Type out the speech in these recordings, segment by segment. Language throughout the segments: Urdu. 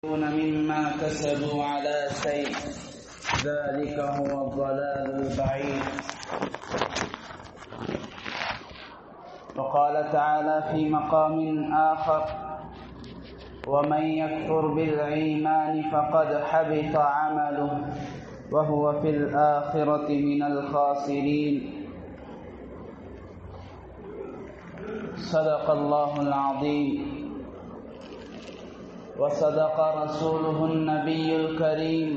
مما كسبوا على شيء ذلك هو الضلال البعيد. وقال تعالى في مقام آخر: ومن يكفر بالإيمان فقد حبط عمله وهو في الآخرة من الخاسرين. صدق الله العظيم وصدق رسوله النبي الكريم،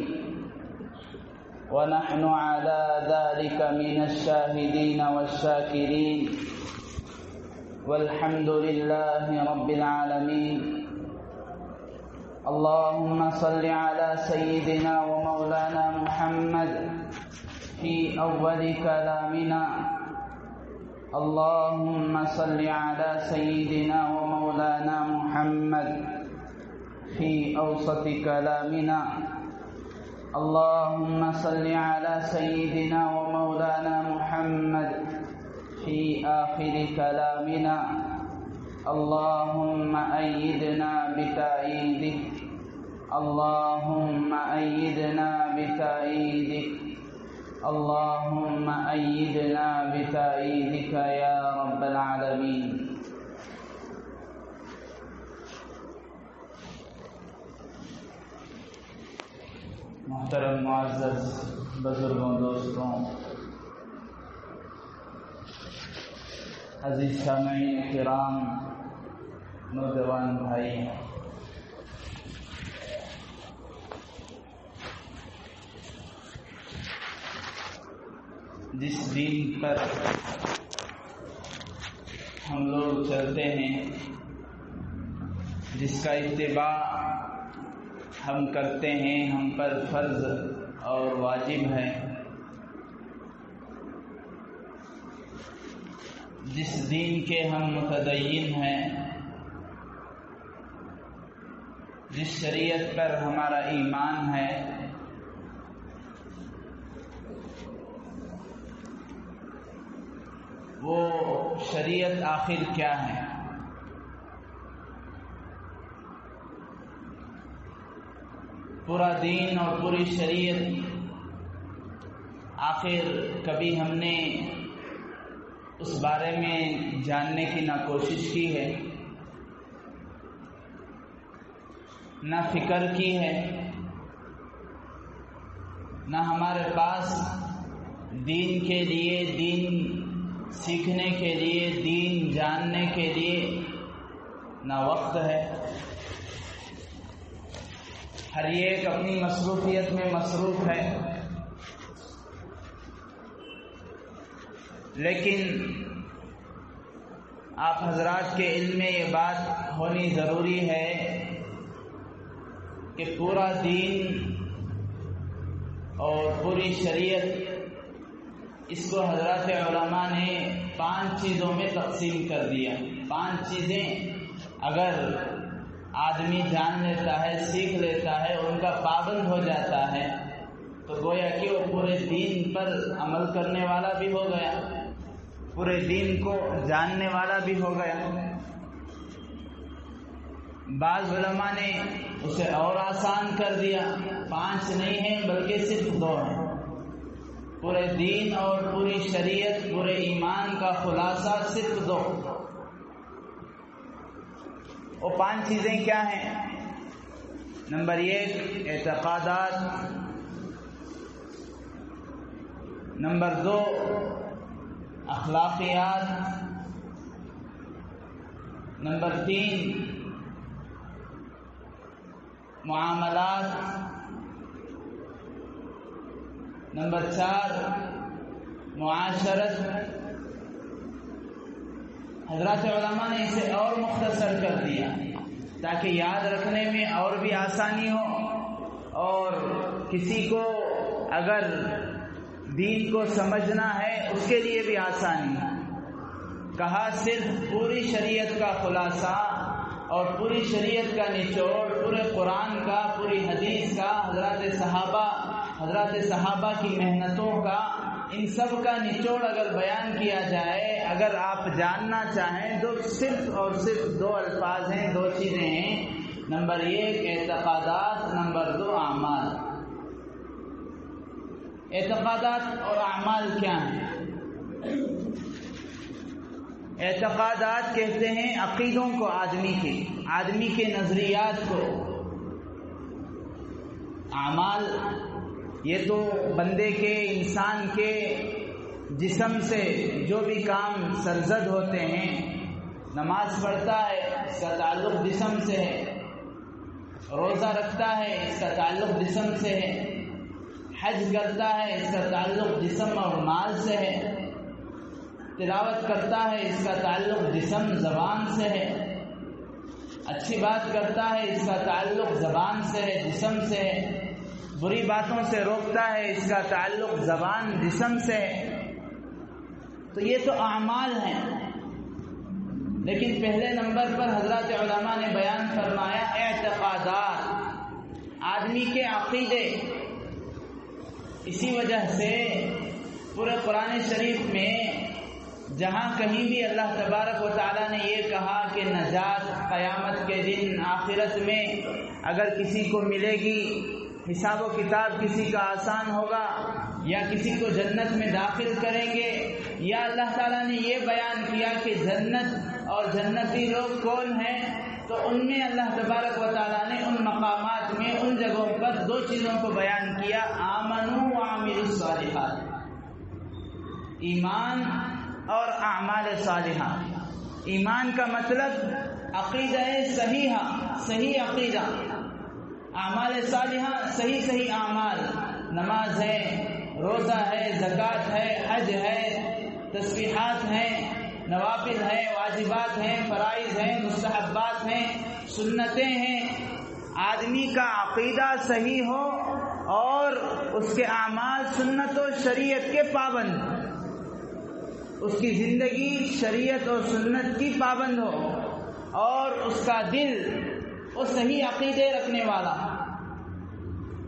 ونحن على ذلك من الشاهدين والشاكرين، والحمد لله رب العالمين. اللهم صل على سيدنا ومولانا محمد في أول كلامنا. اللهم صل على سيدنا ومولانا محمد في أوسط كلامنا. اللهم صل على سيدنا ومولانا محمد في آخر كلامنا. اللهم أيدنا بتأييدك، اللهم أيدنا بتأييدك، اللهم أيدنا بتأييدك يا رب العالمين. محترم معزز بزرگوں، دوستوں، عزیز سامعین کرام، نوجوان بھائی، جس دین پر ہم لوگ چلتے ہیں، جس کا اتباع ہم کرتے ہیں، ہم پر فرض اور واجب ہے، جس دین کے ہم متدین ہیں، جس شریعت پر ہمارا ایمان ہے، وہ شریعت آخر کیا ہے؟ پورا دین اور پوری شریعت آخر کبھی ہم نے اس بارے میں جاننے کی نہ کوشش کی ہے، نہ فکر کی ہے، نہ ہمارے پاس دین کے لیے، دین سیکھنے کے لیے، دین جاننے کے لیے نہ وقت ہے۔ ہر ایک اپنی مصروفیت میں مصروف ہے، لیکن آپ حضرات کے علم میں یہ بات ہونی ضروری ہے کہ پورا دین اور پوری شریعت، اس کو حضرات علماء نے 5 چیزوں میں تقسیم کر دیا۔ 5 چیزیں اگر آدمی جان لیتا ہے، سیکھ لیتا ہے، ان کا پابند ہو جاتا ہے، تو گویا کہ وہ پورے دین پر عمل کرنے والا بھی ہو گیا، پورے دین کو جاننے والا بھی ہو گیا۔ بعض علماء نے اسے اور آسان کر دیا، 5 نہیں ہیں بلکہ صرف 2 ہیں۔ پورے دین اور پوری شریعت، پورے ایمان کا خلاصہ صرف 2۔ وہ 5 چیزیں کیا ہیں؟ نمبر 1 اعتقادات، نمبر 2 اخلاقیات، نمبر 3 معاملات، نمبر 4 معاشرت۔ حضرات علماء نے اسے اور مختصر کر دیا تاکہ یاد رکھنے میں اور بھی آسانی ہو، اور کسی کو اگر دین کو سمجھنا ہے اس کے لیے بھی آسانی ہو۔ کہا صرف پوری شریعت کا خلاصہ اور پوری شریعت کا نچوڑ، پورے قرآن کا، پوری حدیث کا، حضرات صحابہ کی محنتوں کا، ان سب کا نچوڑ اگر بیان کیا جائے، اگر آپ جاننا چاہیں تو صرف اور صرف 2 الفاظ ہیں، 2 چیزیں ہیں۔ نمبر 1 اعتقادات، نمبر 2 اعمال۔ اعتقادات اور اعمال کیا ہیں؟ اعتقادات کہتے ہیں عقیدوں کو، آدمی کے نظریات کو۔ اعمال یہ تو بندے کے، انسان کے جسم سے جو بھی کام سرزد ہوتے ہیں، نماز پڑھتا ہے اس کا تعلق جسم سے ہے، روزہ رکھتا ہے اس کا تعلق جسم سے ہے، حج کرتا ہے اس کا تعلق جسم اور مال سے ہے، تلاوت کرتا ہے اس کا تعلق جسم زبان سے ہے، اچھی بات کرتا ہے اس کا تعلق زبان سے ہے، جسم سے ہے، بری باتوں سے روکتا ہے اس کا تعلق زبان جسم سے ہے۔ تو یہ تو اعمال ہیں۔ لیکن پہلے نمبر پر حضرات علماء نے بیان فرمایا اعتقادات، آدمی کے عقیدے۔ اسی وجہ سے پورے قرآن شریف میں جہاں کہیں بھی اللہ تبارک و تعالیٰ نے یہ کہا کہ نجات قیامت کے دن آخرت میں اگر کسی کو ملے گی، حساب و کتاب کسی کا آسان ہوگا، یا کسی کو جنت میں داخل کریں گے، یا اللہ تعالیٰ نے یہ بیان کیا کہ جنت اور جنتی لوگ کون ہیں، تو ان میں اللہ تبارک و تعالیٰ نے ان مقامات میں، ان جگہوں پر 2 چیزوں کو بیان کیا، آمنوا وعملوا الصالحات، ایمان اور اعمال صالحہ۔ ایمان کا مطلب عقیدہ صحیحہ، صحیح عقیدہ، اعمال صالحہ صحیح اعمال، نماز ہے، روزہ ہے، زکوٰۃ ہے، حج ہے، تسبیحات ہیں، نوافل ہیں، واجبات ہیں، فرائض ہیں، مستحبات ہیں، سنتیں ہیں۔ آدمی کا عقیدہ صحیح ہو اور اس کے اعمال سنت و شریعت کے پابند، اس کی زندگی شریعت اور سنت کی پابند ہو، اور اس کا دل وہ صحیح عقیدے رکھنے والا۔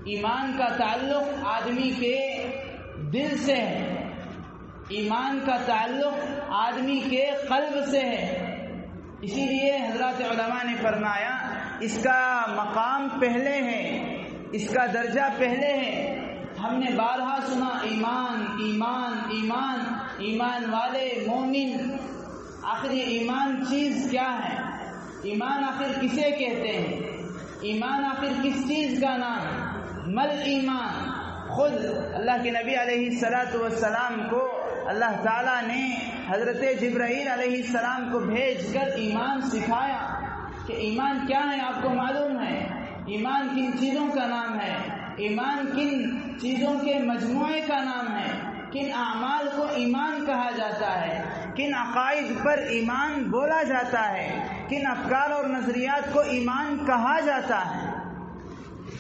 ایمان کا تعلق آدمی کے دل سے ہے، ایمان کا تعلق آدمی کے قلب سے ہے۔ اسی لیے حضرات علماء نے فرمایا اس کا مقام پہلے ہے، اس کا درجہ پہلے ہے۔ ہم نے بارہا سنا ایمان ایمان ایمان، ایمان والے مومن۔ آخر یہ ایمان چیز کیا ہے؟ ایمان آخر کسے کہتے ہیں؟ ایمان آخر کس چیز کا نام؟ مل ایمان، خود اللہ کے نبی علیہ السلام کو اللہ تعالیٰ نے حضرت جبرائیل علیہ السلام کو بھیج کر ایمان سکھایا کہ ایمان کیا ہے آپ کو معلوم ہے، ایمان کن چیزوں کا نام ہے، ایمان کن چیزوں کے مجموعے کا نام ہے، کن اعمال کو ایمان کہا جاتا ہے، کن عقائد پر ایمان بولا جاتا ہے، کن افکار اور نظریات کو ایمان کہا جاتا ہے۔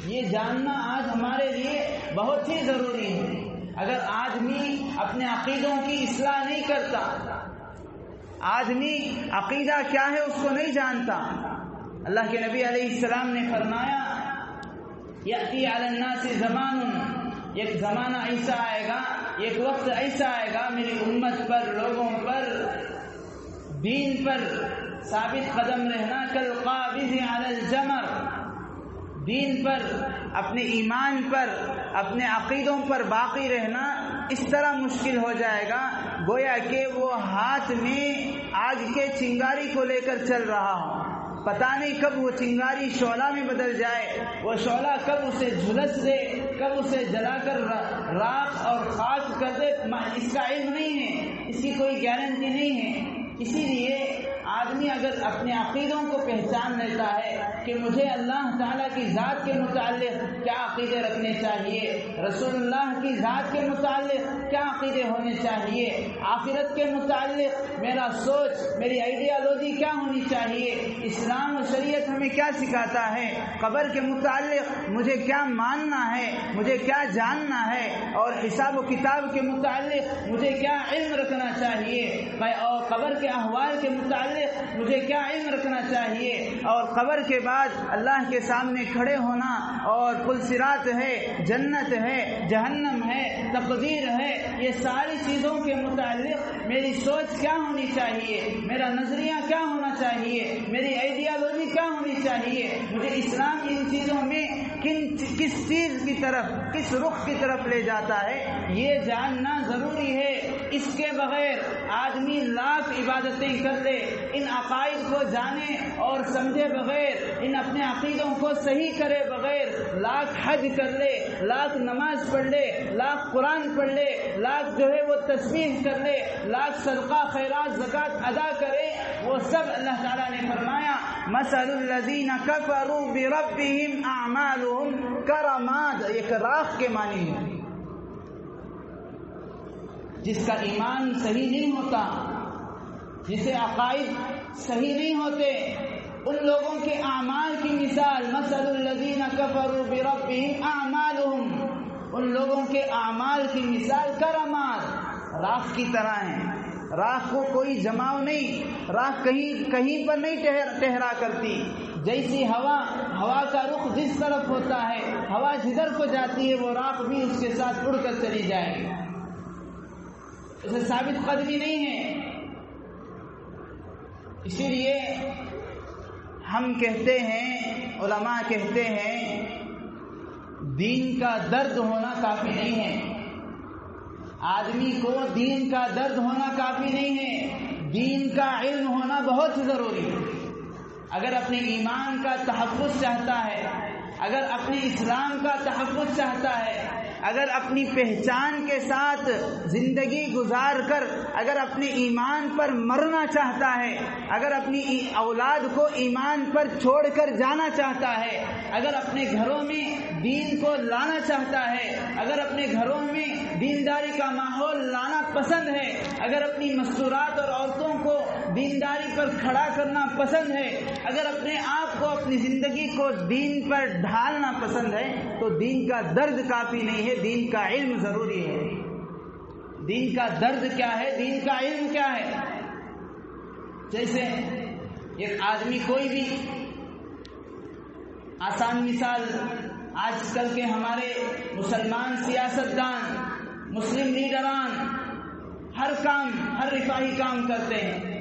یہ جاننا آج ہمارے لیے بہت ہی ضروری ہے۔ اگر آدمی اپنے عقیدوں کی اصلاح نہیں کرتا، آدمی عقیدہ کیا ہے اس کو نہیں جانتا، اللہ کے نبی علیہ السلام نے فرمایا یأتی علی الناس زمان، ایک زمانہ ایسا آئے گا، ایک وقت ایسا آئے گا میری امت پر، لوگوں پر دین پر ثابت قدم رہنا کالقابض علی الجمر، دین پر، اپنے ایمان پر، اپنے عقیدوں پر باقی رہنا اس طرح مشکل ہو جائے گا گویا کہ وہ ہاتھ میں آگ کے چنگاری کو لے کر چل رہا ہو، پتہ نہیں کب وہ چنگاری شعلہ میں بدل جائے، وہ شعلہ کب اسے جھلس دے، کب اسے جلا کر راکھ اور خاک کر دے، اس کا علم نہیں ہے، اس کی کوئی گارنٹی نہیں ہے۔ اسی لیے آدمی اگر اپنے عقیدوں کو پہچان لیتا ہے کہ مجھے اللہ تعالیٰ کی ذات کے متعلق کیا عقیدے رکھنے چاہیے، رسول اللہ کی ذات کے متعلق کیا عقیدے ہونے چاہیے، آخرت کے متعلق میرا سوچ، میری آئیڈیالوجی کیا ہونی چاہیے، اسلام و شریعت ہمیں کیا سکھاتا ہے، قبر کے متعلق مجھے کیا ماننا ہے، مجھے کیا جاننا ہے، اور حساب و کتاب کے متعلق مجھے کیا علم رکھنا چاہیے، اور قبر کے احوال کے متعلق متعلق مجھے کیا علم رکھنا چاہیے، اور قبر کے بعد اللہ کے سامنے کھڑے ہونا، اور پل صراط ہے، جنت ہے، جہنم ہے، تقدیر ہے، یہ ساری چیزوں کے متعلق میری سوچ کیا ہونی چاہیے، میرا نظریہ کیا ہونا چاہیے، میری آئیڈیالوجی کیا ہونی چاہیے، مجھے اسلام ان چیزوں میں کس چیز کی طرف، کس رخ کی طرف لے جاتا ہے، یہ جاننا ضروری ہے۔ اس کے بغیر آدمی لاکھ عبادتیں کر لے، ان عقائد کو جانے اور سمجھے بغیر، ان اپنے عقیدوں کو صحیح کرے بغیر لاکھ حج کر لے، لاکھ نماز پڑھ لے، لاکھ قرآن پڑھ لے، لاکھ جو ہے وہ تسبیح کر لے، لاکھ صدقہ خیرات زکوٰۃ ادا کرے، وہ سب اللہ تعالیٰ نے فرمایا مثل الذین کفروا بربہم اعمالہم کرماد، ایک راکھ کے معنی ہے۔ جس کا ایمان صحیح نہیں ہوتا، جسے عقائد صحیح نہیں ہوتے، ان لوگوں کے اعمال کی مثال مثل الذین کفروا بربہم اعمالہم، ان لوگوں کے اعمال کی مثال کرماد، راکھ کی طرح ہیں۔ راکھ کو کوئی جماؤ نہیں، راکھ کہیں پر نہیں ٹھہرا کرتی، جیسی ہوا کا رخ جس طرف ہوتا ہے، ہوا جدھر کو جاتی ہے وہ راکھ بھی اس کے ساتھ اڑ کر چلی جائے گی، اسے ثابت قدمی نہیں ہے۔ اسی لیے ہم کہتے ہیں، علماء کہتے ہیں، دین کا درد ہونا کافی نہیں ہے، آدمی کو دین کا درد ہونا کافی نہیں ہے، دین کا علم ہونا بہت ضروری ہے۔ اگر اپنے ایمان کا تحفظ چاہتا ہے، اگر اپنے اسلام کا تحفظ چاہتا ہے، اگر اپنی پہچان کے ساتھ زندگی گزار کر اگر اپنے ایمان پر مرنا چاہتا ہے، اگر اپنی اولاد کو ایمان پر چھوڑ کر جانا چاہتا ہے، اگر اپنے گھروں میں دین کو لانا چاہتا ہے، اگر اپنے گھروں میں دینداری کا ماحول لانا پسند ہے، اگر اپنی مستورات اور عورتوں کو دینداری پر کھڑا کرنا پسند ہے، اگر اپنے آپ کو، اپنی زندگی کو دین پر ڈھالنا پسند ہے، تو دین کا درد کافی نہیں ہے، دین کا علم ضروری ہے۔ دین کا درد کیا ہے، دین کا علم کیا ہے؟ جیسے ایک آدمی، کوئی بھی آسان مثال، آج کل کے ہمارے مسلمان سیاستدان، مسلم لیڈران ہر رفاہی کام کرتے ہیں،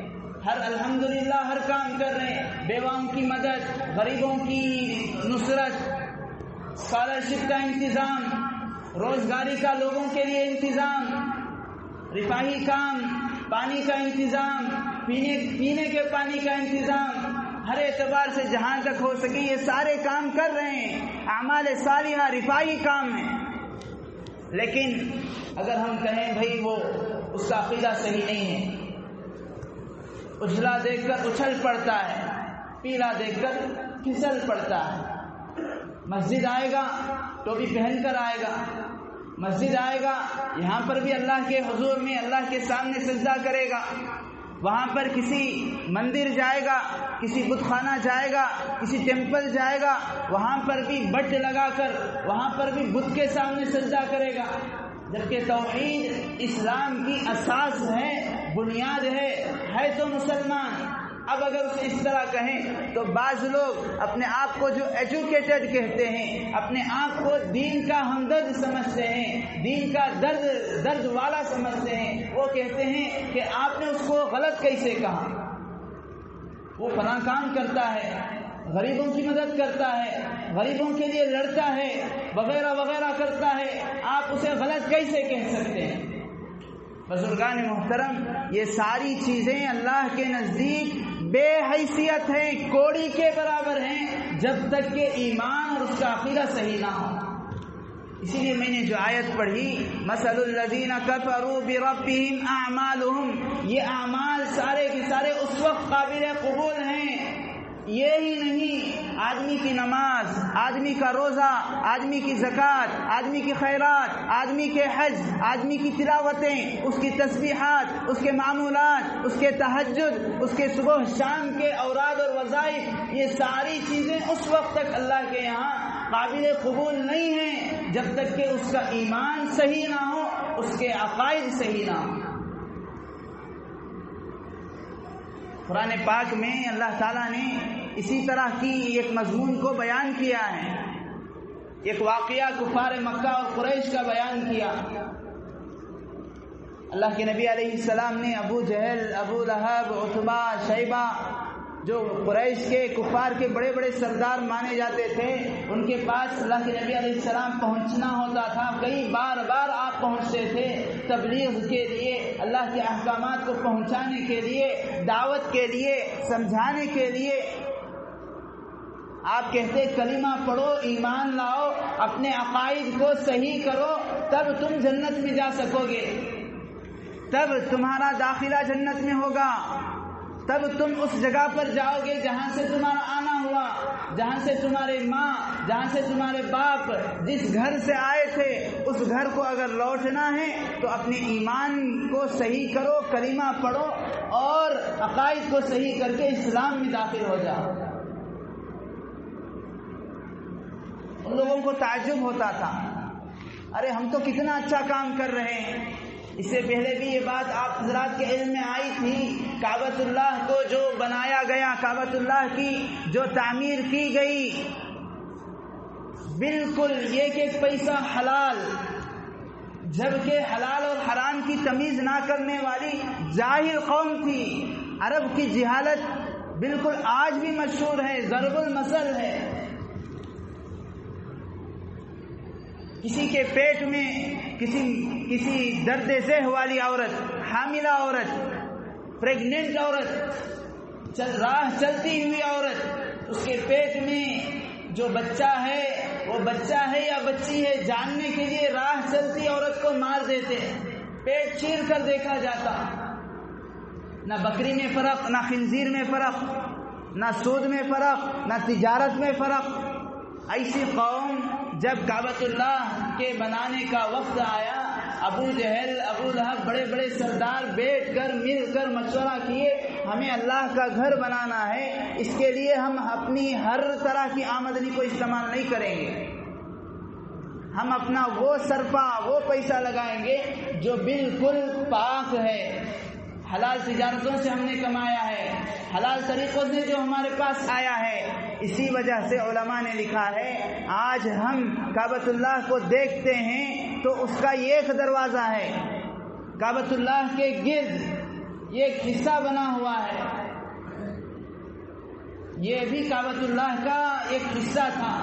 الحمدللہ ہر کام کر رہے ہیں، بیواؤں کی مدد، غریبوں کی نصرت، اسکالرشپ کا انتظام، روزگاری کا لوگوں کے لیے انتظام، رفاہی کام، پانی کا انتظام، پینے کے پانی کا انتظام، ہر اعتبار سے جہاں تک ہو سکے یہ سارے کام کر رہے ہیں، اعمال صالحہ رفاہی کام ہیں۔ لیکن اگر ہم کہیں بھئی وہ اس کا عقیدہ صحیح نہیں ہے، اجلا دیکھ کر اچھل پڑتا ہے، پیلا دیکھ کر پھسل پڑتا ہے، مسجد آئے گا ٹوپی پہن کر آئے گا، مسجد آئے گا یہاں پر بھی اللہ کے حضور میں اللہ کے سامنے سجدہ کرے گا، وہاں پر کسی مندر جائے گا، کسی بت خانہ جائے گا، کسی ٹیمپل جائے گا، وہاں پر بھی بٹ لگا کر وہاں پر بھی بت کے سامنے سجدہ کرے گا، جبکہ توحید اسلام کی اساس ہے، بنیاد ہے تو مسلمان۔ اب اگر اسے اس طرح کہیں تو بعض لوگ اپنے آپ کو جو ایجوکیٹڈ کہتے ہیں، اپنے آپ کو دین کا ہمدرد سمجھتے ہیں، دین کا درد والا سمجھتے ہیں، وہ کہتے ہیں کہ آپ نے اس کو غلط کیسے کہا، وہ فلاں کام کرتا ہے، غریبوں کی مدد کرتا ہے، غریبوں کے لیے لڑتا ہے، وغیرہ وغیرہ کرتا ہے، آپ اسے غلط کیسے کہہ سکتے ہیں؟ بزرگان محترم، یہ ساری چیزیں اللہ کے نزدیک بے حیثیت ہیں، کوڑی کے برابر ہیں، جب تک کہ ایمان اور اس کا عقیدہ صحیح نہ ہو۔ اسی لیے میں نے جو آیت پڑھی مثل الذین کفروا بربہم اعمالہم، یہ اعمال سارے کے سارے اس وقت قابل قبول ہیں، یہ ہی نہیں، آدمی کی نماز، آدمی کا روزہ، آدمی کی زکوٰۃ، آدمی کی خیرات، آدمی کے حج، آدمی کی تلاوتیں، اس کی تسبیحات، اس کے معمولات، اس کے تہجد، اس کے صبح شام کے اوراد اور وظائف، یہ ساری چیزیں اس وقت تک اللہ کے یہاں قابل قبول نہیں ہیں جب تک کہ اس کا ایمان صحیح نہ ہو، اس کے عقائد صحیح نہ ہو۔ قرآن پاک میں اللہ تعالیٰ نے اسی طرح کی ایک مضمون کو بیان کیا ہے، ایک واقعہ کفار مکہ اور قریش کا بیان کیا۔ اللہ کے نبی علیہ السلام نے ابو جہل، ابو لہب، عتبہ، شیبہ، جو قریش کے کفار کے بڑے بڑے سردار مانے جاتے تھے، ان کے پاس اللہ کے نبی علیہ السلام پہنچنا ہوتا تھا۔ کئی بار آپ پہنچتے تھے تبلیغ کے لیے، اللہ کے احکامات کو پہنچانے کے لیے، دعوت کے لیے، سمجھانے کے لیے۔ آپ کہتے کلمہ پڑھو، ایمان لاؤ، اپنے عقائد کو صحیح کرو، تب تم جنت میں جا سکو گے، تب تمہارا داخلہ جنت میں ہوگا، تب تم اس جگہ پر جاؤ گے جہاں سے تمہارا آنا ہوا، جہاں سے تمہارے ماں، جہاں سے تمہارے باپ جس گھر سے آئے تھے، اس گھر کو اگر لوٹنا ہے تو اپنے ایمان کو صحیح کرو، کلمہ پڑھو اور عقائد کو صحیح کر کے اسلام میں داخل ہو جاؤ۔ ان لوگوں کو تعجب ہوتا تھا، ارے ہم تو کتنا اچھا کام کر رہے ہیں۔ اس سے پہلے بھی یہ بات آپ حضرات کے علم میں آئی تھی، کعبۃ اللہ کو جو بنایا گیا، کعبۃ اللہ کی جو تعمیر کی گئی، بالکل ایک ایک پیسہ حلال، جبکہ حلال اور حرام کی تمیز نہ کرنے والی جاہل قوم تھی۔ عرب کی جہالت بالکل آج بھی مشہور ہے، ضرب المثل ہے۔ کسی کے پیٹ میں کسی درد ذہ والی عورت، حاملہ عورت، پریگننٹ عورت، راہ چلتی ہوئی عورت، اس کے پیٹ میں جو بچہ ہے وہ بچہ ہے یا بچی ہے جاننے کے لیے راہ چلتی عورت کو مار دیتے، پیٹ چیر کر دیکھا جاتا۔ نہ بکری میں فرق، نہ خنزیر میں فرق، نہ سود میں فرق، نہ تجارت میں فرق۔ ایسی قوم جب کعبۃ اللہ کے بنانے کا وقت آیا، ابو جہل، ابو لہب، بڑے بڑے سردار بیٹھ کر مل کر مشورہ کیے، ہمیں اللہ کا گھر بنانا ہے، اس کے لیے ہم اپنی ہر طرح کی آمدنی کو استعمال نہیں کریں گے، ہم اپنا وہ سرپا، وہ پیسہ لگائیں گے جو بالکل پاک ہے، حلال تجارتوں سے ہم نے کمایا ہے، حلال طریقوں سے جو ہمارے پاس آیا ہے۔ اسی وجہ سے علماء نے لکھا ہے، آج ہم کعبۃ اللہ کو دیکھتے ہیں تو اس کا ایک دروازہ ہے، کعبۃ اللہ کے گرد ایک حصہ بنا ہوا ہے، یہ بھی کعبۃ اللہ کا ایک حصہ تھا۔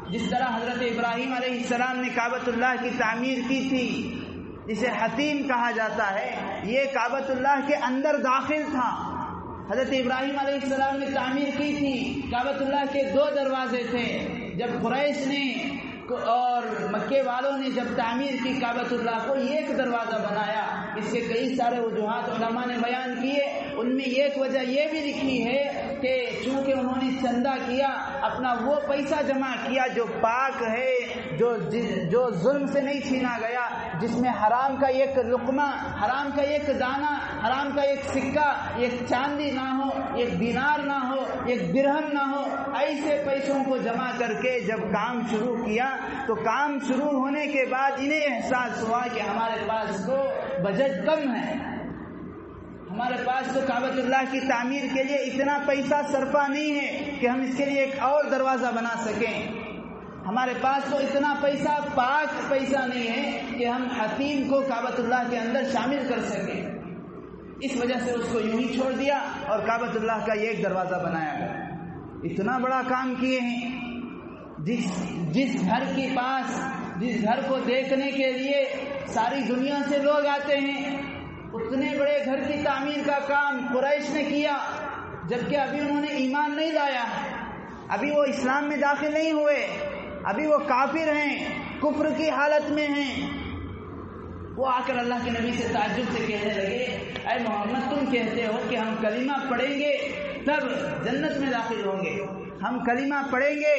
جس طرح حضرت ابراہیم علیہ السلام نے کعبۃ اللہ کی تعمیر کی تھی، جسے حتیم کہا جاتا ہے، یہ کعبۃ اللہ کے اندر داخل تھا۔ حضرت ابراہیم علیہ السلام نے تعمیر کی تھی، کعبۃ اللہ کے 2 دروازے تھے۔ جب قریش نے اور مکے والوں نے جب تعمیر کی کعبۃ اللہ کو، ایک دروازہ بنایا۔ اس کے کئی سارے وجوہات علماء نے بیان کیے، ان میں ایک وجہ یہ بھی لکھی ہے کہ چونکہ انہوں نے چندہ کیا، اپنا وہ پیسہ جمع کیا جو پاک ہے، جو ظلم سے نہیں چھینا گیا، جس میں حرام کا ایک لقمہ، حرام کا ایک دانہ، حرام کا ایک سکہ، ایک چاندی نہ ہو، ایک دینار نہ ہو، ایک درہم نہ ہو۔ ایسے پیسوں کو جمع کر کے جب کام شروع کیا تو کام شروع ہونے کے بعد انہیں احساس ہوا کہ ہمارے پاس تو بجٹ کم ہے، ہمارے پاس تو کعبۃ اللہ کی تعمیر کے لیے اتنا پیسہ صرفہ نہیں ہے کہ ہم اس کے لیے ایک اور دروازہ بنا سکیں، ہمارے پاس تو اتنا پیسہ، پاک پیسہ نہیں ہے کہ ہم حتیم کو کعبۃ اللہ کے اندر شامل کر سکیں۔ اس وجہ سے اس کو یوں ہی چھوڑ دیا اور کعبۃ اللہ کا ایک دروازہ بنایا گیا۔ اتنا بڑا کام کیے ہیں، جس گھر کے پاس، جس گھر کو دیکھنے کے لیے ساری دنیا سے لوگ آتے ہیں، اتنے بڑے گھر کی تعمیر کا کام قریش نے کیا، جبکہ ابھی انہوں نے ایمان نہیں لایا، ابھی وہ اسلام میں داخل نہیں ہوئے، ابھی وہ کافر ہیں، کفر کی حالت میں ہیں۔ وہ آ کر اللہ کے نبی سے تعجب سے کہنے لگے، اے محمد، تم کہتے ہو کہ ہم کلمہ پڑھیں گے تب جنت میں داخل ہوں گے، ہم کلمہ پڑھیں گے،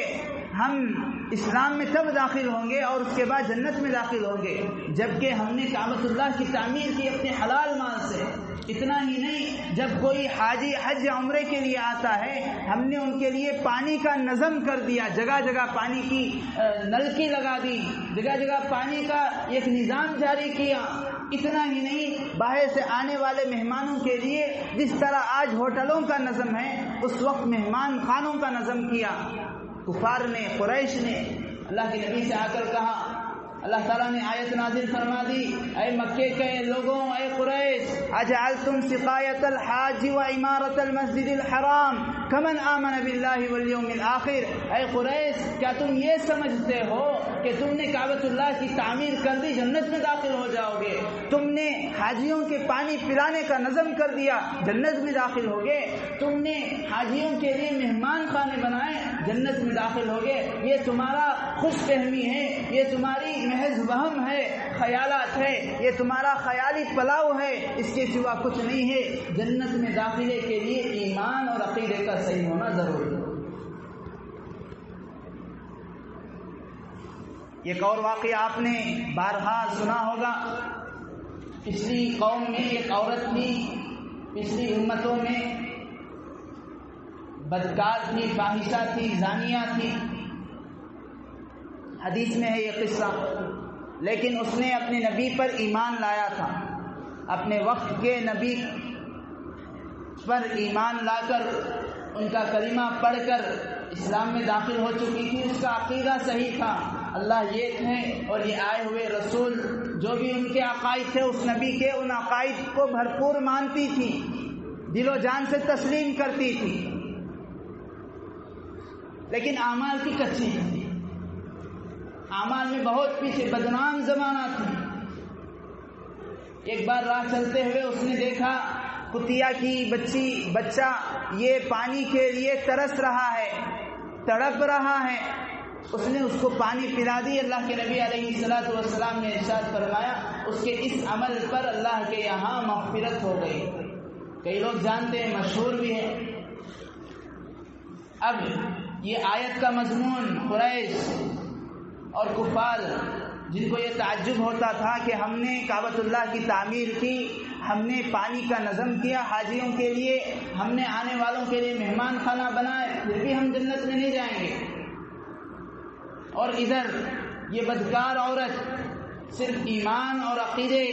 ہم اسلام میں تب داخل ہوں گے اور اس کے بعد جنت میں داخل ہوں گے جبکہ ہم نے کعبۃ اللہ کی تعمیر کی اپنے حلال مال سے۔ اتنا ہی نہیں، جب کوئی حاجی حج عمرے کے لیے آتا ہے ہم نے ان کے لیے پانی کا نظم کر دیا، جگہ جگہ پانی کی نلکی لگا دی، جگہ جگہ پانی کا ایک نظام جاری کیا۔ اتنا ہی نہیں، باہر سے آنے والے مہمانوں کے لیے جس طرح آج ہوٹلوں کا نظم ہے اس وقت مہمان خانوں کا نظم کیا۔ کفار نے، قریش نے اللہ کے نبی سے آ کر کہا، اللہ تعالیٰ نے آیت نازل فرما دی، اے مکے کے لوگوں، اے قریش، اجعلتم سقایۃ الحاج و عمارۃ المسجد الحرام کمن آمن باللہ والیوم الآخر۔ اے قریش، کیا تم یہ سمجھتے ہو کہ تم نے کعبۃ اللہ کی تعمیر کر دی جنت میں داخل ہو جاؤ گے؟ تم نے حاجیوں کے پانی پلانے کا نظم کر دیا جنت میں داخل ہوگے؟ تم نے حاجیوں کے لیے مہمان خانے بنائے جنت میں داخل ہوگے؟ یہ تمہارا خوش فہمی ہے، یہ تمہاری محض وہم ہے، خیالات ہے، یہ تمہارا خیالی پلاؤ ہے، اس کے سوا کچھ نہیں ہے۔ جنت میں داخلے کے لیے ایمان اور عقیدے کا صحیح ہونا ضروری ہے۔ ایک اور واقعہ آپ نے بارہا سنا ہوگا، پچھلی قوم میں ایک عورت تھی، پچھلی امتوں میں بدکار تھی، فاحشہ تھی، زانیہ تھی، حدیث میں ہے یہ قصہ، لیکن اس نے اپنے نبی پر ایمان لایا تھا، اپنے وقت کے نبی پر ایمان لا کر ان کا کلمہ پڑھ کر اسلام میں داخل ہو چکی تھی، اس کا عقیدہ صحیح تھا، اللہ ایک ہے اور یہ آئے ہوئے رسول جو بھی ان کے عقائد تھے اس نبی کے، ان عقائد کو بھرپور مانتی تھی، دل و جان سے تسلیم کرتی تھی، لیکن اعمال کی کچی تھی، اعمال میں بہت پیچھے، بدنام زمانہ تھی۔ ایک بار راہ چلتے ہوئے اس نے دیکھا کتیا کی بچہ یہ پانی کے لیے ترس رہا ہے، تڑپ رہا ہے، اس نے اس کو پانی پلا دی۔ اللہ کے نبی علیہ الصلوۃ والسلام نے ارشاد فرمایا اس کے اس عمل پر اللہ کے یہاں مغفرت ہو گئی۔ کئی لوگ جانتے ہیں، مشہور بھی ہے۔ اب یہ آیت کا مضمون قریش اور کفار جن کو یہ تعجب ہوتا تھا کہ ہم نے کعبۃ اللہ کی تعمیر کی، ہم نے پانی کا نظم کیا حاجیوں کے لیے، ہم نے آنے والوں کے لیے مہمان خانہ بنائے، پھر بھی ہم جنت میں نہیں جائیں گے، اور ادھر یہ بدکار عورت صرف ایمان اور عقیدے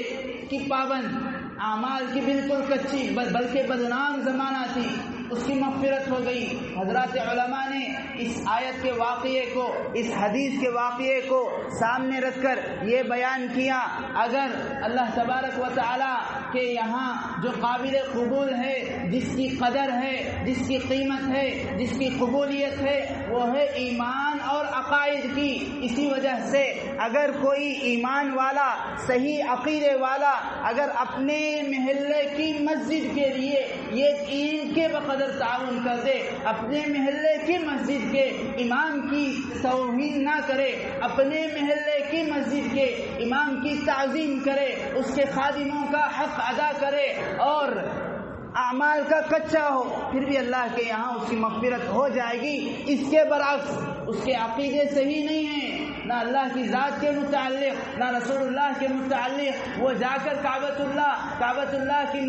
کی پابند، اعمال کی بالکل کچی، بلکہ بدنام زمانہ تھی، اس کی مغفرت ہو گئی۔ حضرات علماء نے اس آیت کے واقعے کو، اس حدیث کے واقعے کو سامنے رکھ کر یہ بیان کیا، اگر اللہ تبارک و تعالی کے یہاں جو قابل قبول ہے، جس کی قدر ہے، جس کی قیمت ہے، جس کی قبولیت ہے، وہ ہے ایمان اور عقائد کی۔ اسی وجہ سے اگر کوئی ایمان والا، صحیح عقیدے والا اگر اپنے محلے کی مسجد کے لیے یہ اینٹ کے بقدر تعاون کر دے، اپنے محلے کی مسجد کے امام کی توہین نہ کرے، اپنے محلے کی مسجد کے امام کی تعظیم کرے، اس کے خادموں کا حق ادا کرے اور اعمال کا کچا ہو، پھر بھی اللہ کے یہاں اس کی مغفرت ہو جائے گی۔ اس کے برعکس اس کے عقیدے صحیح نہیں ہیں، نہ اللہ کی ذات کے متعلق، نہ رسول اللہ کے متعلق، وہ جا کر کعبۃ اللہ کی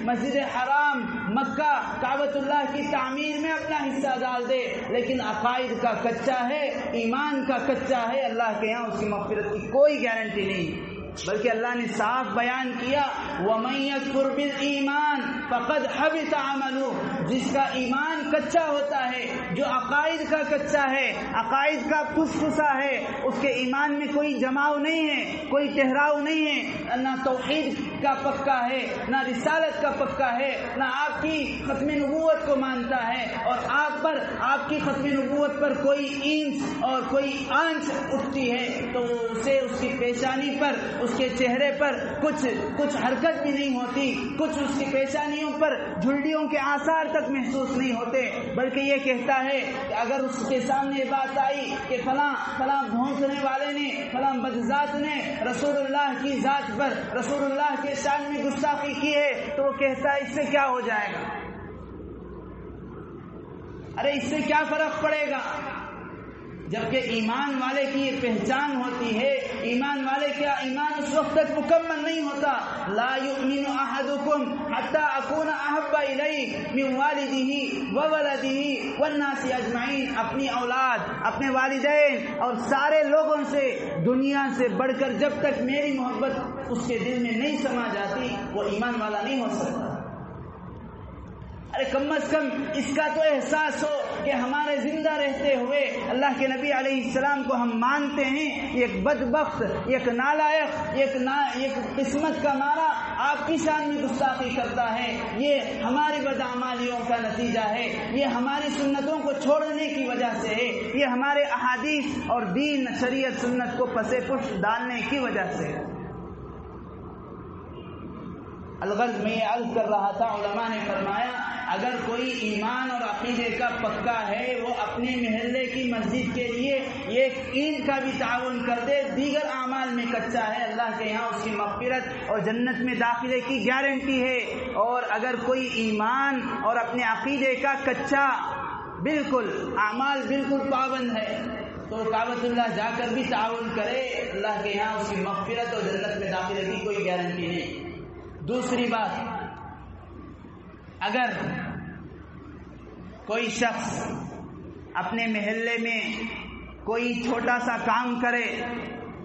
مسجد حرام مکہ، کعبۃ اللہ کی تعمیر میں اپنا حصہ ڈال دے، لیکن عقائد کا کچا ہے، ایمان کا کچا ہے، اللہ کے یہاں اس کی مغفرت کی کوئی گارنٹی نہیں، بلکہ اللہ نے صاف بیان کیا وَمَن يَكْفُرْ بِالْإِيمَانِ فَقَدْ حَبِطَ عَمَلُهُ، جس کا ایمان کچا ہوتا ہے، جو عقائد کا کچا ہے، عقائد کا پھسا ہے، اس کے ایمان میں کوئی جماؤ نہیں ہے، کوئی ٹہراؤ نہیں ہے، نہ توحید کا پکا ہے، نہ رسالت کا پکا ہے، نہ آپ کی ختم نبوت کو مانتا ہے، اور آپ کی ختم نبوت پر کوئی اینچ اور کوئی آنچ اٹھتی ہے تو اسے اس کی پیشانی پر، اس کے چہرے پر کچھ حرکت بھی نہیں ہوتی، کچھ اس کی پیشانیوں پر جھلڈیوں کے آثار تک محسوس نہیں ہوتے، بلکہ یہ کہتا ہے کہ اگر اس کے سامنے بات آئی کہ فلاں بھونکنے والے نے، فلاں بدذات نے رسول اللہ کی ذات پر، رسول اللہ کے شان میں گستاخی کی ہے، تو وہ کہتا ہے اس سے کیا ہو جائے گا، ارے اس سے کیا فرق پڑے گا، جبکہ ایمان والے کی یہ پہچان ہوتی ہے. ایمان والے کیا ایمان اس وقت تک مکمل نہیں ہوتا. لا یؤمن احدکم حتی اکون احب الیہ من والدہ وولدہ والناس اجمعین. اپنی اولاد، اپنے والدین اور سارے لوگوں سے، دنیا سے بڑھ کر جب تک میری محبت اس کے دل میں نہیں سما جاتی وہ ایمان والا نہیں ہو سکتا. ارے کم از کم اس کا تو احساس ہو کہ ہمارے زندہ رہتے ہوئے اللہ کے نبی علیہ السلام کو ہم مانتے ہیں. ایک بدبخت، ایک نالائق، ایک قسمت کا مارا آپ کی شان میں گستاخی کرتا ہے. یہ ہماری بدعمالیوں کا نتیجہ ہے، یہ ہماری سنتوں کو چھوڑنے کی وجہ سے ہے، یہ ہمارے احادیث اور دین شریعت سنت کو پسے پش ڈالنے کی وجہ سے ہے. الغرض میں یہ عرض کر رہا تھا، علماء نے فرمایا اگر کوئی ایمان اور عقیدے کا پکا ہے وہ اپنے محلے کی مسجد کے لیے ایک اینٹ کا بھی تعاون کر دے، دیگر اعمال میں کچا ہے، اللہ کے یہاں اس کی مغفرت اور جنت میں داخلے کی گارنٹی ہے. اور اگر کوئی ایمان اور اپنے عقیدے کا کچا، بالکل اعمال بالکل پابند ہے، تو کعبۃ اللہ جا کر بھی تعاون کرے، اللہ کے یہاں اس کی مغفرت اور جنت میں داخلے کی کوئی گارنٹی نہیں. دوسری بات، اگر کوئی شخص اپنے محلے میں کوئی چھوٹا سا کام کرے،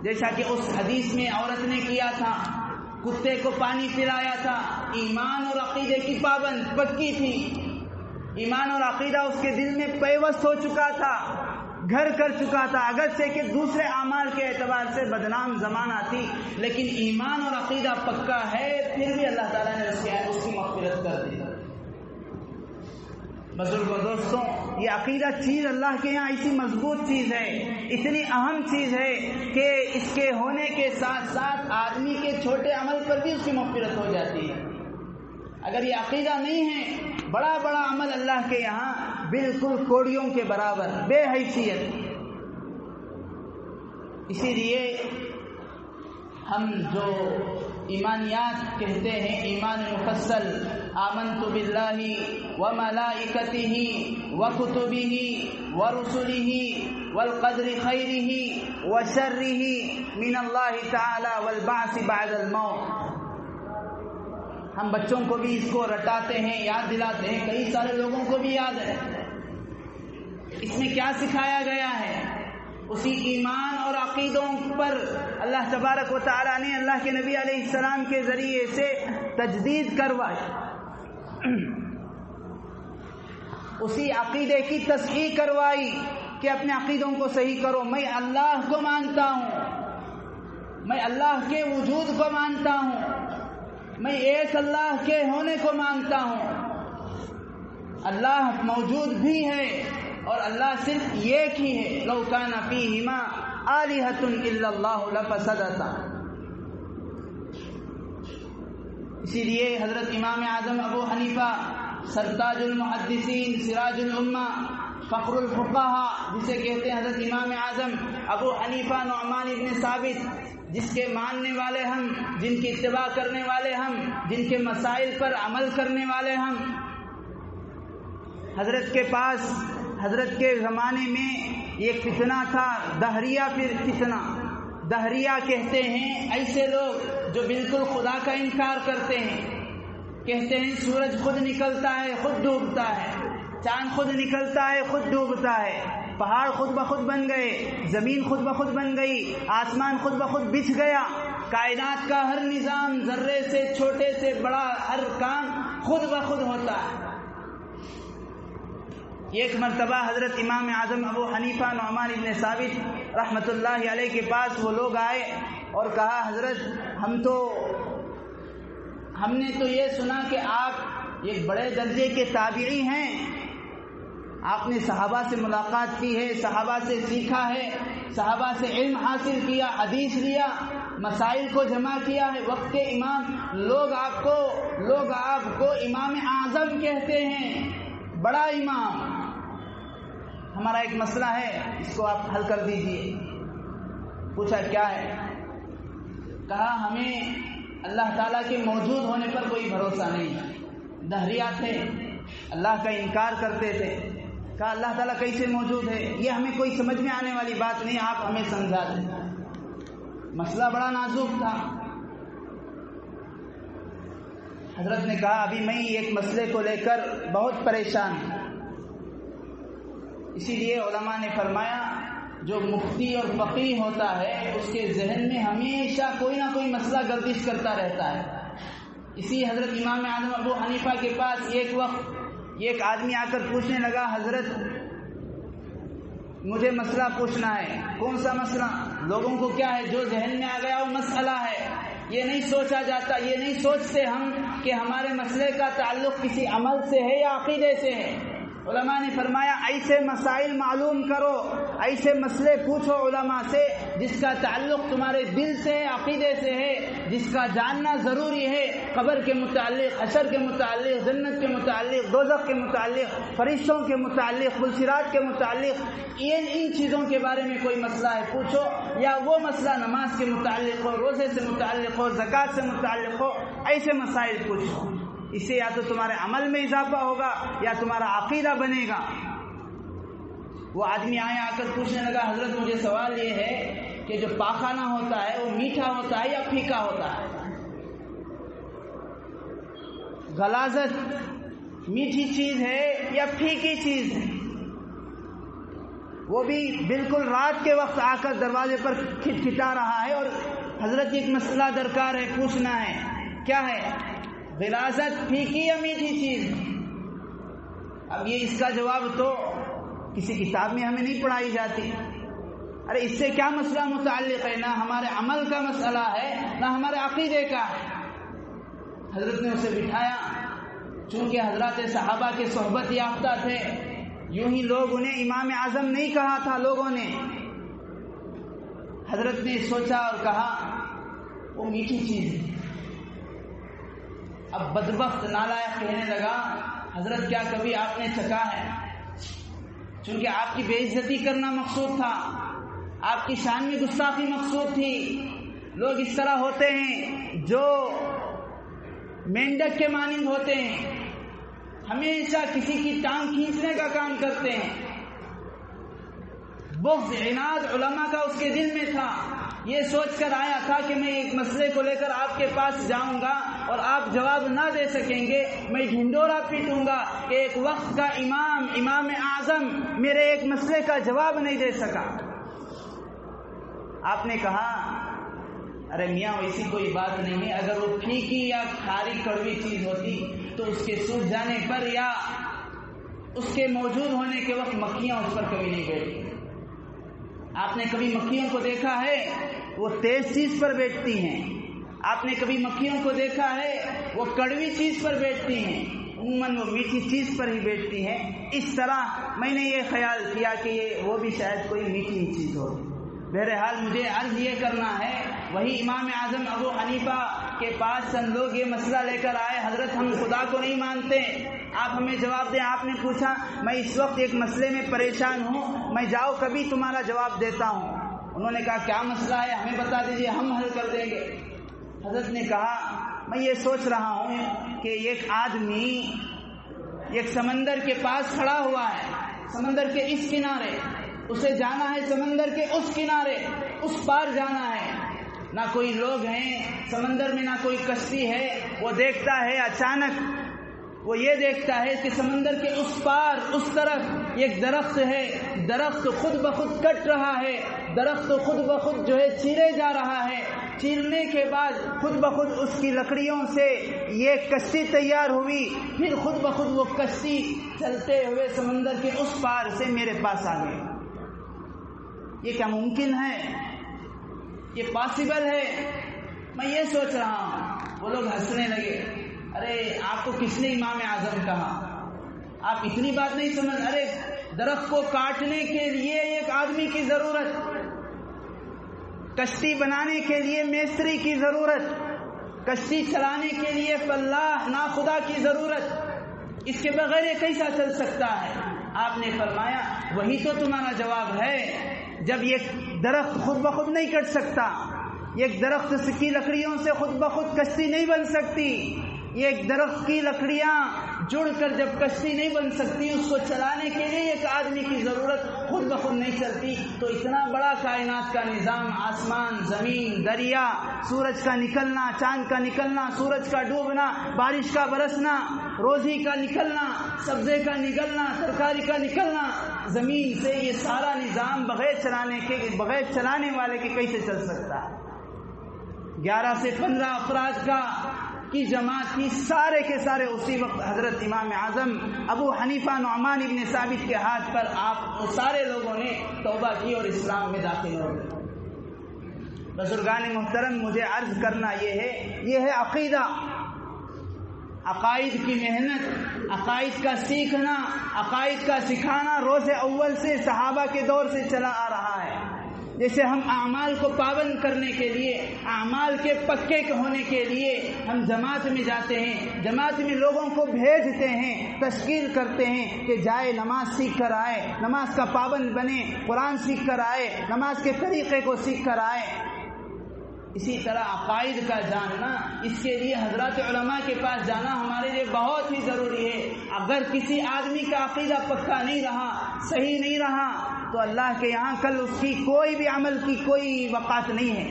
جیسا کہ اس حدیث میں عورت نے کیا تھا، کتے کو پانی پلایا تھا، ایمان اور عقیدے کی پابند پکی تھی، ایمان اور عقیدہ اس کے دل میں پیوست ہو چکا تھا، گھر کر چکا تھا، اگرچہ کہ دوسرے اعمال کے اعتبار سے بدنام زمانہ تھی، لیکن ایمان اور عقیدہ پکا ہے، پھر بھی اللہ تعالیٰ نے اس کی مغفرت کر دی. بزرگوں، دوستوں، یہ عقیدہ چیز اللہ کے یہاں ایسی مضبوط چیز ہے، اتنی اہم چیز ہے کہ اس کے ہونے کے ساتھ ساتھ آدمی کے چھوٹے عمل پر بھی اس کی مغفرت ہو جاتی ہے. اگر یہ عقیدہ نہیں ہے، بڑا بڑا عمل اللہ کے یہاں بالکل کوڑیوں کے برابر، بے حیثیت. اسی لیے ہم جو ایمانیات کہتے ہیں، ایمان مفصل، آمنت باللہ وملائکتہ وکتبہ ورسلہ والقدر خیرہ وشرہ من اللہ تعالی والبعث بعد الموت. ہم بچوں کو بھی اس کو رٹاتے ہیں، یاد دلاتے ہیں، کئی سارے لوگوں کو بھی یاد ہے. اس میں کیا سکھایا گیا ہے؟ اسی ایمان اور عقیدوں پر اللہ تبارک و تعالی نے اللہ کے نبی علیہ السلام کے ذریعے سے تجدید کروائی، اسی عقیدے کی تصحیح کروائی کہ اپنے عقیدوں کو صحیح کرو. میں اللہ کو مانتا ہوں، میں اللہ کے وجود کو مانتا ہوں، میں ایک اللہ کے ہونے کو مانتا ہوں، اللہ موجود بھی ہے اور اللہ صرف ایک ہی ہے. لو کان فیہما آلہۃ الا اللہ لفسدتا. اسی لیے حضرت امام اعظم ابو حنیفہ، سرتاج المحدثین، سراج الامہ، فخر الفقہاء جسے کہتے ہیں حضرت امام اعظم ابو حنیفہ نعمان ابن ثابت، جس کے ماننے والے ہم، جن کی اتباع کرنے والے ہم، جن کے مسائل پر عمل کرنے والے ہم. حضرت کے پاس، حضرت کے زمانے میں ایک فتنہ تھا، دہریہ فتنہ. دہریہ کہتے ہیں ایسے لوگ جو بالکل خدا کا انکار کرتے ہیں، کہتے ہیں سورج خود نکلتا ہے خود ڈوبتا ہے، چاند خود نکلتا ہے خود ڈوبتا ہے، پہاڑ خود بخود بن گئے، زمین خود بخود بن گئی، آسمان خود بخود بچھ گیا، کائنات کا ہر نظام، ذرے سے چھوٹے سے بڑا ہر کام خود بخود ہوتا ہے. ایک مرتبہ حضرت امام اعظم ابو حنیفہ نعمان ابن ثابت رحمۃ اللہ علیہ کے پاس وہ لوگ آئے اور کہا حضرت ہم نے تو یہ سنا کہ آپ ایک بڑے درجے کے تابعی ہیں، آپ نے صحابہ سے ملاقات کی ہے، صحابہ سے سیکھا ہے، صحابہ سے علم حاصل کیا، حدیث لیا، مسائل کو جمع کیا ہے، وقت کے امام. لوگ آپ کو امام اعظم کہتے ہیں، بڑا امام. ہمارا ایک مسئلہ ہے، اس کو آپ حل کر دیجئے. پوچھا کیا ہے؟ کہا ہمیں اللہ تعالیٰ کے موجود ہونے پر کوئی بھروسہ نہیں. دہریہ تھے، اللہ کا انکار کرتے تھے، کہا اللہ تعالیٰ کیسے موجود ہے؟ یہ ہمیں کوئی سمجھ میں آنے والی بات نہیں، آپ ہمیں سمجھا دیں۔ مسئلہ بڑا نازک تھا۔ حضرت نے کہا ابھی میں ایک مسئلے کو لے کر بہت پریشان ہوں۔ اسی لیے علماء نے فرمایا جو مفتی اور فقیہ ہوتا ہے اس کے ذہن میں ہمیشہ کوئی نہ کوئی مسئلہ گردش کرتا رہتا ہے۔ اسی حضرت امام اعظم ابو حنیفہ کے پاس ایک وقت ایک آدمی آ کر پوچھنے لگا حضرت مجھے مسئلہ پوچھنا ہے۔ کون سا مسئلہ؟ لوگوں کو کیا ہے جو ذہن میں آ گیا وہ مسئلہ ہے، یہ نہیں سوچا جاتا، یہ نہیں سوچتے ہم کہ ہمارے مسئلے کا تعلق کسی عمل سے ہے یا عقیدے سے ہے۔ علماء نے فرمایا ایسے مسائل معلوم کرو، ایسے مسئلے پوچھو علماء سے جس کا تعلق تمہارے دل سے ہے، عقیدے سے ہے، جس کا جاننا ضروری ہے، قبر کے متعلق، حشر کے متعلق، جنت کے متعلق، دوزخ کے متعلق، فرشتوں کے متعلق، پلصراط کے متعلق، ان چیزوں کے بارے میں کوئی مسئلہ ہے پوچھو، یا وہ مسئلہ نماز کے متعلق ہو، روزے سے متعلق ہو، زکوٰۃ سے متعلق ہو، ایسے مسائل پوچھو۔ اس سے یا تو تمہارے عمل میں اضافہ ہوگا یا تمہارا عقیدہ بنے گا۔ وہ آدمی آ کر پوچھنے لگا حضرت مجھے سوال یہ ہے کہ جو پاخانہ ہوتا ہے وہ میٹھا ہوتا ہے یا پھیکا ہوتا ہے؟ غلاظت میٹھی چیز ہے یا پھیکی چیز ہے؟ وہ بھی بالکل رات کے وقت آ کر دروازے پر کھٹکھٹا رہا ہے اور حضرت ایک مسئلہ درکار ہے، پوچھنا ہے، کیا ہے؟ غلاظت پھیکی یا میٹھی چیز؟ اب یہ اس کا جواب تو کسی کتاب میں ہمیں نہیں پڑھائی جاتی۔ ارے اس سے کیا مسئلہ متعلق ہے؟ نہ ہمارے عمل کا مسئلہ ہے نہ ہمارے عقیدے کا ہے۔ حضرت نے اسے بٹھایا، چونکہ حضرات صحابہ کے صحبت یافتہ تھے، یوں ہی لوگ انہیں امام اعظم نہیں کہا تھا لوگوں نے۔ حضرت نے سوچا اور کہا وہ میٹھی چیز ہے۔ اب بدبخت نالائق کہنے لگا حضرت کیا کبھی آپ نے چکھا ہے؟ چونکہ آپ کی بے عزتی کرنا مقصود تھا، آپ کی شان میں گستاخی مقصود تھی۔ لوگ اس طرح ہوتے ہیں جو مینڈک کے مانند ہوتے ہیں، ہمیشہ کسی کی ٹانگ کھینچنے کا کام کرتے ہیں۔ بغض عناد علماء کا اس کے دل میں تھا، یہ سوچ کر آیا تھا کہ میں ایک مسئلے کو لے کر آپ کے پاس جاؤں گا اور آپ جواب نہ دے سکیں گے، میں ڈھنڈورا پیٹوں گا کہ ایک وقت کا امام اعظم میرے ایک مسئلے کا جواب نہیں دے سکا۔ آپ نے کہا ارے میاں ایسی کوئی بات نہیں ہے، اگر وہ پھیکی یا کھاری کڑوی چیز ہوتی تو اس کے سوکھ جانے پر یا اس کے موجود ہونے کے وقت مکھیاں اس پر کبھی نہیں بیٹھتی۔ آپ نے کبھی مکھیوں کو دیکھا ہے وہ تیز چیز پر بیٹھتی ہیں؟ آپ نے کبھی مکھیوں کو دیکھا ہے وہ کڑوی چیز پر بیٹھتی ہیں؟ عموماً وہ میٹھی چیز پر ہی بیٹھتی ہیں۔ اس طرح میں نے یہ خیال کیا کہ وہ بھی شاید کوئی میٹھی چیز ہو۔ بہرحال مجھے عرض یہ کرنا ہے، وہی امام اعظم ابو حنیفہ کے پاس چند لوگ یہ مسئلہ لے کر آئے، حضرت ہم خدا کو نہیں مانتے، آپ ہمیں جواب دیں۔ آپ نے پوچھا میں اس وقت ایک مسئلے میں پریشان ہوں، میں جاؤ کبھی تمہارا جواب دیتا ہوں۔ انہوں نے کہا کیا مسئلہ ہے ہمیں بتا دیجئے، ہم حل کر دیں گے۔ حضرت نے کہا میں یہ سوچ رہا ہوں کہ ایک آدمی ایک سمندر کے پاس کھڑا ہوا ہے، سمندر کے اس کنارے، اسے جانا ہے سمندر کے اس کنارے، اس پار جانا ہے، نہ کوئی لوگ ہیں سمندر میں، نہ کوئی کشتی ہے۔ وہ دیکھتا ہے اچانک وہ یہ دیکھتا ہے کہ سمندر کے اس پار اس طرف ایک درخت ہے، درخت خود بخود کٹ رہا ہے، درخت خود بخود جو ہے چیرے جا رہا ہے، چیرنے کے بعد خود بخود اس کی لکڑیوں سے یہ کشتی تیار ہوئی، پھر خود بخود وہ کشتی چلتے ہوئے سمندر کے اس پار سے میرے پاس آ گئی۔ یہ کیا ممکن ہے؟ یہ پاسبل ہے؟ میں یہ سوچ رہا ہوں۔ وہ لوگ ہنسنے لگے، ارے آپ کو کس نے امام اعظم کہا؟ آپ اتنی بات نہیں سمجھ، ارے درخت کو کاٹنے کے لیے ایک آدمی کی ضرورت، کشتی بنانے کے لیے میستری کی ضرورت، کشتی چلانے کے لیے فلاح ناخدا کی ضرورت، اس کے بغیر یہ کیسا چل سکتا ہے؟ آپ نے فرمایا وہی تو تمہارا جواب ہے، جب یہ درخت خود بخود نہیں کٹ سکتا، ایک درخت کی لکڑیوں سے خود بخود کشتی نہیں بن سکتی، ایک درخت کی لکڑیاں جڑ کر جب کشتی نہیں بن سکتی، اس کو چلانے کے لیے ایک آدمی کی ضرورت، خود بخود نہیں چلتی، تو اتنا بڑا کائنات کا نظام، آسمان، زمین، دریا، سورج کا نکلنا، چاند کا نکلنا، سورج کا ڈوبنا، بارش کا برسنا، روزی کا نکلنا، سبزے کا نکلنا، ترکاری کا نکلنا زمین سے، یہ سارا نظام بغیر چلانے والے کے کیسے چل سکتا ہے؟ 11 سے 15 افراد کی جماعت تھی، سارے کے سارے اسی وقت حضرت امام اعظم ابو حنیفہ نعمان ابن ثابت کے ہاتھ پر آپ سارے لوگوں نے توبہ کی اور اسلام میں داخل ہو گئے۔ بزرگان محترم، مجھے عرض کرنا یہ ہے عقیدہ، عقائد کی محنت، عقائد کا سیکھنا، عقائد کا سکھانا روز اول سے صحابہ کے دور سے چلا آ رہا ہے۔ جیسے ہم اعمال کو پابند کرنے کے لیے، اعمال کے پکے ہونے کے لیے ہم جماعت میں جاتے ہیں، جماعت میں لوگوں کو بھیجتے ہیں، تشکیل کرتے ہیں کہ جائے نماز سیکھ کر آئے، نماز کا پابند بنے، قرآن سیکھ کر آئے، نماز کے طریقے کو سیکھ کر آئے۔ اسی طرح عقائد کا جاننا، اس کے لیے حضرات علماء کے پاس جانا ہمارے لیے بہت ہی ضروری ہے۔ اگر کسی آدمی کا عقیدہ پکا نہیں رہا، صحیح نہیں رہا، تو اللہ کے یہاں کل اس کی کوئی بھی عمل کی کوئی وقعت نہیں ہے۔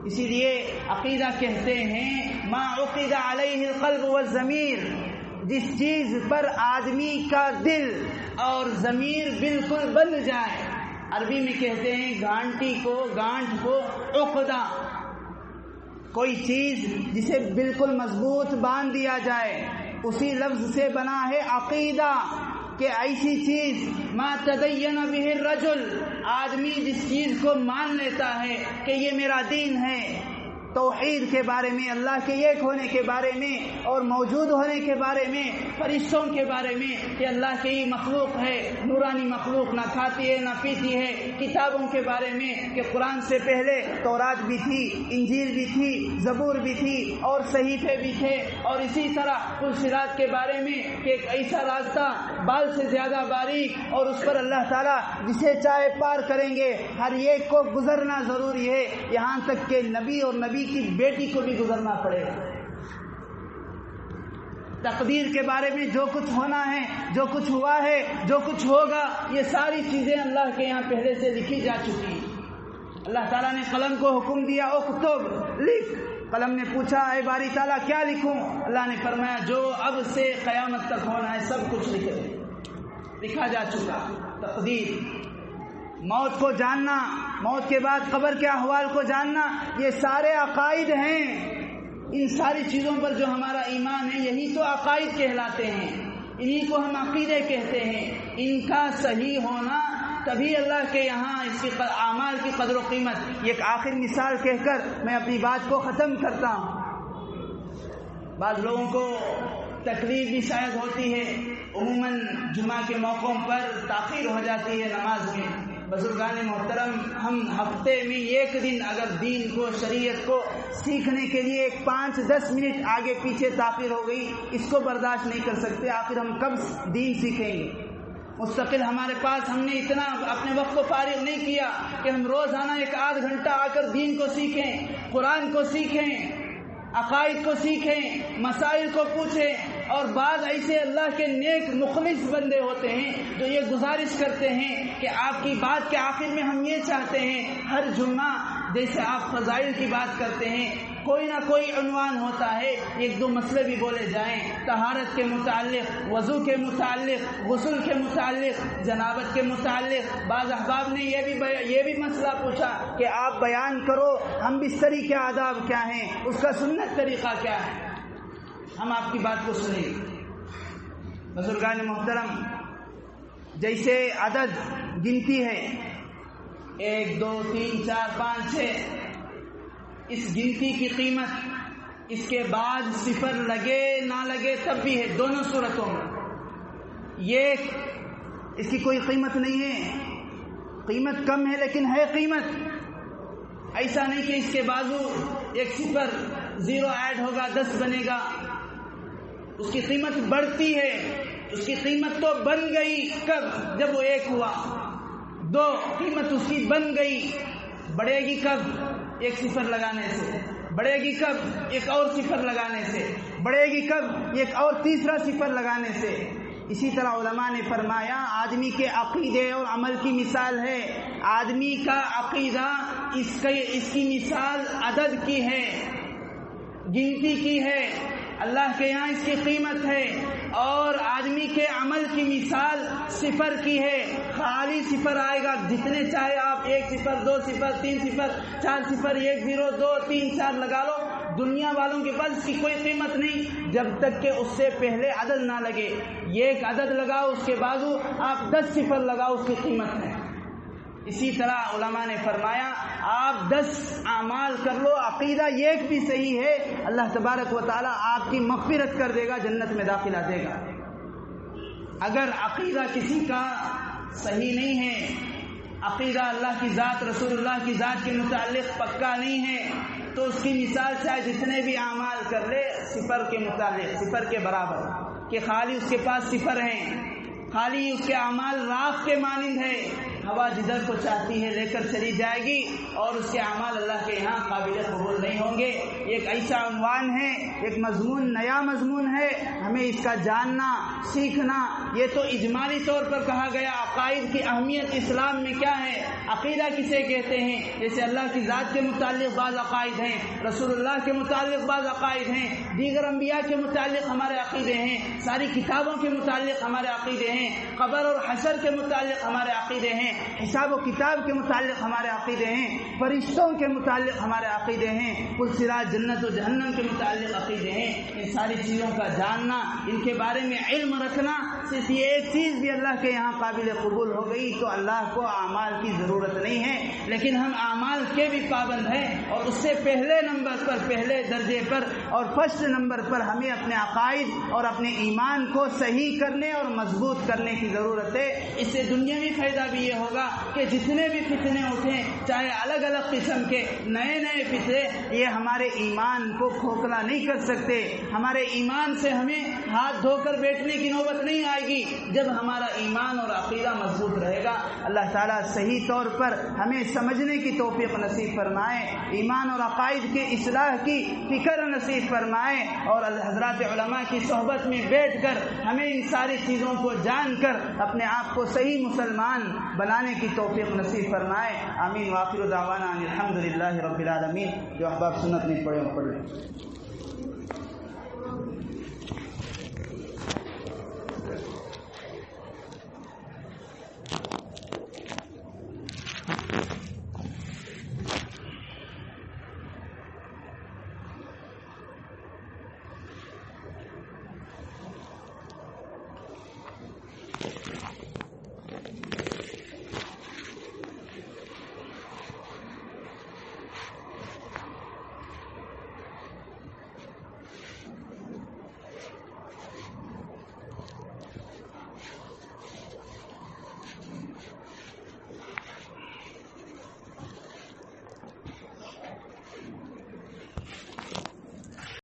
اسی لیے عقیدہ کہتے ہیں ما عقد علیہ القلب والضمیر، جس چیز پر آدمی کا دل اور ضمیر بالکل بن جائے۔ عربی میں کہتے ہیں گانٹھ کو عقدہ، کوئی چیز جسے بالکل مضبوط باندھ دیا جائے، اسی لفظ سے بنا ہے عقیدہ، کہ ایسی چیز ما تدین بہ الرجل، آدمی جس چیز کو مان لیتا ہے کہ یہ میرا دین ہے، توحید کے بارے میں، اللہ کے ایک ہونے کے بارے میں اور موجود ہونے کے بارے میں، فرشتوں کے بارے میں کہ اللہ کی مخلوق ہے، نورانی مخلوق، نہ کھاتی ہے نہ پیتی ہے، کتابوں کے بارے میں کہ قرآن سے پہلے تورات بھی تھی، انجیل بھی تھی، زبور بھی تھی اور صحیفے بھی تھے، اور اسی طرح صراط کے بارے میں کہ ایک ایسا راستہ بال سے زیادہ باریک، اور اس پر اللہ تعالیٰ جسے چاہے پار کریں گے، ہر ایک کو گزرنا ضروری ہے، یہاں تک کہ نبی اور نبی کی بیٹی کو بھی گزرنا پڑے گا۔ تقدیر کے بارے میں جو کچھ ہونا ہے، جو کچھ ہوا ہے، جو کچھ ہوگا، یہ ساری چیزیں اللہ کے یہاں پہلے سے لکھی جا چکی ہیں۔ اللہ تعالیٰ نے قلم کو حکم دیا اکتب، لکھ۔ قلم نے پوچھا اے باری تعالیٰ کیا لکھوں؟ اللہ نے فرمایا جو اب سے قیامت تک ہونا ہے سب کچھ لکھا جا چکا۔ تقدیر، موت کو جاننا، موت کے بعد قبر کے احوال کو جاننا، یہ سارے عقائد ہیں۔ ان ساری چیزوں پر جو ہمارا ایمان ہے، یہی تو عقائد کہلاتے ہیں، انہی کو ہم عقیدے کہتے ہیں۔ ان کا صحیح ہونا تبھی اللہ کے یہاں اس کی اعمال کی قدر و قیمت۔ ایک آخر مثال کہہ کر میں اپنی بات کو ختم کرتا ہوں۔ بعض لوگوں کو تکلیف بھی شاید ہوتی ہے، عموماً جمعہ کے موقعوں پر تاخیر ہو جاتی ہے نماز میں۔ بزرگان محترم، ہم ہفتے میں ایک دن اگر دین کو، شریعت کو سیکھنے کے لیے 5-10 منٹ آگے پیچھے تاخیر ہو گئی، اس کو برداشت نہیں کر سکتے۔ آخر ہم کب دین سیکھیں گے؟ مستقل ہمارے پاس ہم نے اتنا اپنے وقت کو فارغ نہیں کیا کہ ہم روزانہ 1-8 گھنٹہ آ کر دین کو سیکھیں، قرآن کو سیکھیں، عقائد کو سیکھیں، مسائل کو پوچھیں۔ اور بعض ایسے اللہ کے نیک مخلص بندے ہوتے ہیں جو یہ گزارش کرتے ہیں کہ آپ کی بات کے آخر میں ہم یہ چاہتے ہیں، ہر جمعہ جیسے آپ فضائل کی بات کرتے ہیں، کوئی نہ کوئی عنوان ہوتا ہے، 1-2 مسئلے بھی بولے جائیں، طہارت کے متعلق، وضو کے متعلق، غسل کے متعلق، جنابت کے متعلق۔ بعض احباب نے یہ بھی مسئلہ پوچھا کہ آپ بیان کرو ہم بستری کے آداب کیا ہیں، اس کا سنت طریقہ کیا ہے، ہم آپ کی بات کو سنیں۔ بزرگان محترم، جیسے عدد گنتی ہے 1 2 3 4 5 6، اس گنتی کی قیمت اس کے بعد صفر لگے نہ لگے تب بھی ہے، دونوں صورتوں میں یہ اس کی کوئی قیمت نہیں ہے، قیمت کم ہے لیکن ہے قیمت۔ ایسا نہیں کہ اس کے بازو ایک صفر 0 ایڈ ہوگا 10 بنے گا، اس کی قیمت بڑھتی ہے۔ اس کی قیمت تو بن گئی کب؟ جب وہ 1 ہوا۔ 2 قیمت اس کی بن گئی، بڑھے گی کب؟ 1 صفر لگانے سے۔ بڑھے گی کب؟ 1 اور صفر لگانے سے۔ بڑھے گی کب؟ ایک اور تیسرا صفر لگانے سے۔ اسی طرح علماء نے فرمایا آدمی کے عقیدے اور عمل کی مثال ہے، آدمی کا عقیدہ اس کی مثال عدد کی ہے، گنتی کی ہے، اللہ کے یہاں اس کی قیمت ہے، اور آدمی کے عمل کی مثال صفر کی ہے، خالی صفر آئے گا، جتنے چاہے آپ 1 صفر 2 صفر 3 صفر 4 صفر 1 0 2 3 4 لگا لو، دنیا والوں کے پاس اس کی کوئی قیمت نہیں جب تک کہ اس سے پہلے عدد نہ لگے۔ ایک عدد لگاؤ، اس کے بعد آپ 10 صفر لگاؤ، اس کی قیمت ہے۔ اسی طرح علماء نے فرمایا آپ 10 اعمال کر لو، عقیدہ ایک بھی صحیح ہے، اللہ تبارک و تعالی آپ کی مغفرت کر دے گا، جنت میں داخلہ دے گا۔ اگر عقیدہ کسی کا صحیح نہیں ہے، عقیدہ اللہ کی ذات، رسول اللہ کی ذات کے متعلق پکا نہیں ہے، تو اس کی مثال چاہے جتنے بھی اعمال کر لے صفر کے متعلق، صفر کے برابر، کہ خالی اس کے پاس صفر ہیں، خالی اس کے اعمال راکھ کے مانند ہے، ہوا جدھر کو چاہتی ہے لے کر چلی جائے گی، اور اس کے اعمال اللہ کے یہاں قابل قبول نہیں ہوں گے۔ ایک ایسا عنوان ہے، ایک مضمون، نیا مضمون ہے، ہمیں اس کا جاننا، سیکھنا۔ یہ تو اجمالی طور پر کہا گیا عقائد کی اہمیت اسلام میں کیا ہے، عقیدہ کسے کہتے ہیں، جیسے اللہ کی ذات کے متعلق بعض عقائد ہیں، رسول اللہ کے متعلق بعض عقائد ہیں، دیگر انبیاء کے متعلق ہمارے عقیدے ہیں، ساری کتابوں کے متعلق ہمارے عقیدے ہیں، قبر اور حشر کے متعلق ہمارے عقیدے ہیں، حساب و کتاب کے متعلق ہمارے عقیدے ہیں، فرشتوں کے متعلق ہمارے عقیدے ہیں، کل صراط، جنت و جہنم کے متعلق عقیدے ہیں۔ ان ساری چیزوں کا جاننا، ان کے بارے میں علم رکھنا، صرف یہ ایک چیز بھی اللہ کے یہاں قابل قبول ہو گئی تو اللہ کو اعمال کی ضرورت نہیں ہے، لیکن ہم اعمال کے بھی پابند ہیں، اور اس سے پہلے نمبر پر، پہلے درجے پر اور فرسٹ نمبر پر ہمیں اپنے عقائد اور اپنے ایمان کو صحیح کرنے اور مضبوط کرنے کی ضرورت ہے۔ اس سے دنیاوی فائدہ بھی یہ ہوگا کہ جتنے بھی فتنے اٹھیں، چاہے الگ الگ قسم کے نئے نئے فتنے، یہ ہمارے ایمان کو کھوکھلا نہیں کر سکتے۔ ہمارے ایمان سے ہمیں ہاتھ دھو کر بیٹھنے کی نوبت نہیں آئے گی جب ہمارا ایمان اور عقیدہ مضبوط رہے گا۔ اللہ تعالیٰ صحیح طور پر ہمیں سمجھنے کی توفیق نصیب فرمائے، ایمان اور عقائد کے اصلاح کی فکر نصیب فرمائے، اور حضرات علماء کی صحبت میں بیٹھ کر ہمیں ان ساری چیزوں کو جان کر اپنے آپ کو صحیح مسلمان بنانے کی توفیق نصیب فرمائے۔ آمین۔ وآخر دعوانا ان الحمدللہ رب العالمین۔ جو احباب سنت نہیں پڑھے وہ پڑھ لیں۔